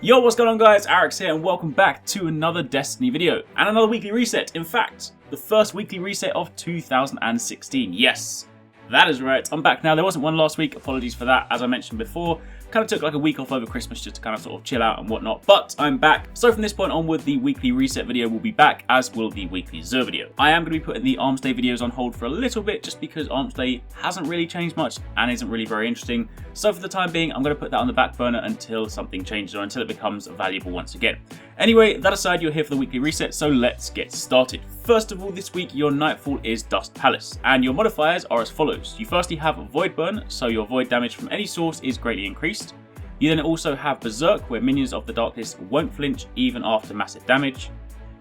Yo, what's going on guys, Arekkz here and welcome back to another Destiny video and another weekly reset. In fact, the first weekly reset of 2016. Yes, that is right, I'm back now. There wasn't one last week, apologies for that. As I mentioned before, kind of took like a week off over Christmas just to kind of sort of chill out and whatnot, but I'm back. So from this point onward, the weekly reset video will be back, as will the weekly Xur video. I am going to be putting the Arms Day videos on hold for a little bit just because Arms Day hasn't really changed much and isn't really very interesting. So for the time being, I'm going to put that on the back burner until something changes or until it becomes valuable once again. Anyway, that aside, you're here for the weekly reset, so let's get started. First of all, this week your Nightfall is Dust Palace, and your modifiers are as follows. You firstly have Void Burn, so your void damage from any source is greatly increased. You then also have Berserk, where minions of the Darklist won't flinch even after massive damage.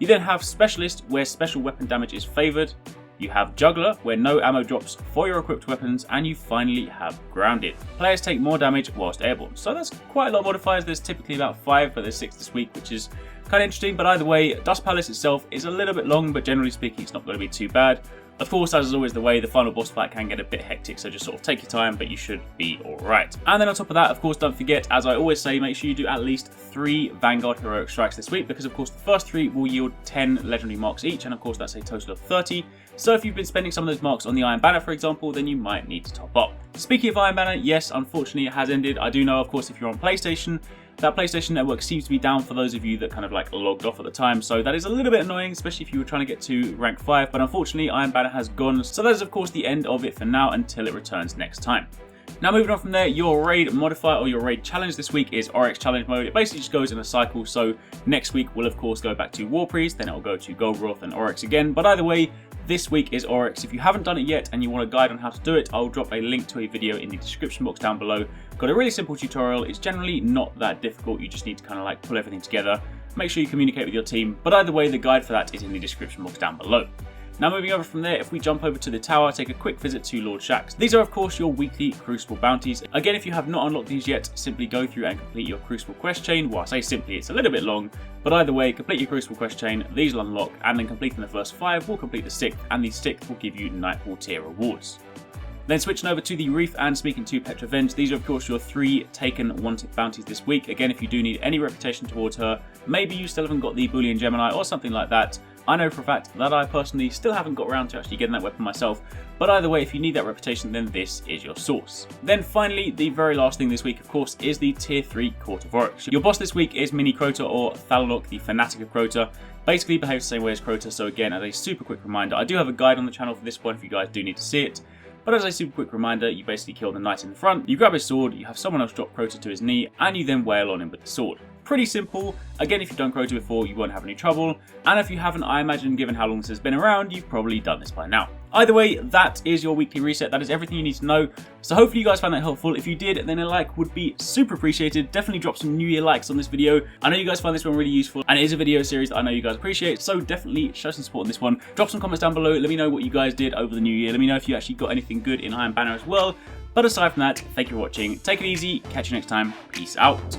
You then have Specialist, where special weapon damage is favoured. You have Juggler, where no ammo drops for your equipped weapons, and you finally have Grounded. Players take more damage whilst airborne. So that's quite a lot of modifiers. There's typically about 5, but there's 6 this week, which is kind of interesting. But either way, Dust Palace itself is a little bit long, but generally speaking, it's not going to be too bad. Of course, as is always the way, the final boss fight can get a bit hectic, so just sort of take your time, but you should be alright. And then on top of that, of course, don't forget, as I always say, make sure you do at least 3 Vanguard Heroic Strikes this week, because of course the first 3 will yield 10 legendary marks each, and of course that's a total of 30. So if you've been spending some of those marks on the Iron Banner, for example, then you might need to top up. Speaking of Iron Banner, yes, unfortunately it has ended. I do know, of course, if you're on PlayStation, that PlayStation Network seems to be down for those of you that kind of like logged off at the time, so that is a little bit annoying, especially if you were trying to get to rank 5, but unfortunately Iron Banner has gone, so that is of course the end of it for now until it returns next time. Now moving on from there, your raid modifier or your raid challenge this week is Oryx challenge mode. It basically just goes in a cycle, so next week we'll of course go back to War Priest, then it'll go to Golgoroth and Oryx again, but either way, this week is Oryx. If you haven't done it yet and you want a guide on how to do it, I'll drop a link to a video in the description box down below. Got a really simple tutorial. It's generally not that difficult. You just need to kind of like pull everything together. Make sure you communicate with your team. But either way, the guide for that is in the description box down below. Now moving over from there, if we jump over to the tower, take a quick visit to Lord Shaxx. These are of course your weekly Crucible bounties. Again, if you have not unlocked these yet, simply go through and complete your Crucible quest chain. Well, I say simply, it's a little bit long, but either way, complete your Crucible quest chain, these will unlock, and then completing the first 5 will complete the 6th, and the 6th will give you Nightfall tier rewards. Then switching over to the Reef and speaking to Petrovenge, these are of course your 3 taken wanted bounties this week. Again, if you do need any reputation towards her, maybe you still haven't got the Boolean Gemini or something like that. I know for a fact that I personally still haven't got around to actually getting that weapon myself, but either way, if you need that reputation, then this is your source. Then finally, the very last thing this week, of course, is the Tier 3 Court of Oryx. Your boss this week is Mini Crota, or Thalaloc, the Fanatic of Crota. Basically behaves the same way as Crota, so again, as a super quick reminder, I do have a guide on the channel for this one if you guys do need to see it. But as a super quick reminder, you basically kill the knight in the front, you grab his sword, you have someone else drop Crota to his knee, and you then wail on him with the sword. Pretty simple. Again, if you've done Crota before, you won't have any trouble. And if you haven't, I imagine given how long this has been around, you've probably done this by now. Either way, that is your weekly reset. That is everything you need to know. So hopefully you guys found that helpful. If you did, then a like would be super appreciated. Definitely drop some New Year likes on this video. I know you guys find this one really useful, and it is a video series that I know you guys appreciate. So definitely show some support on this one. Drop some comments down below. Let me know what you guys did over the new year. Let me know if you actually got anything good in Iron Banner as well. But aside from that, thank you for watching. Take it easy. Catch you next time. Peace out.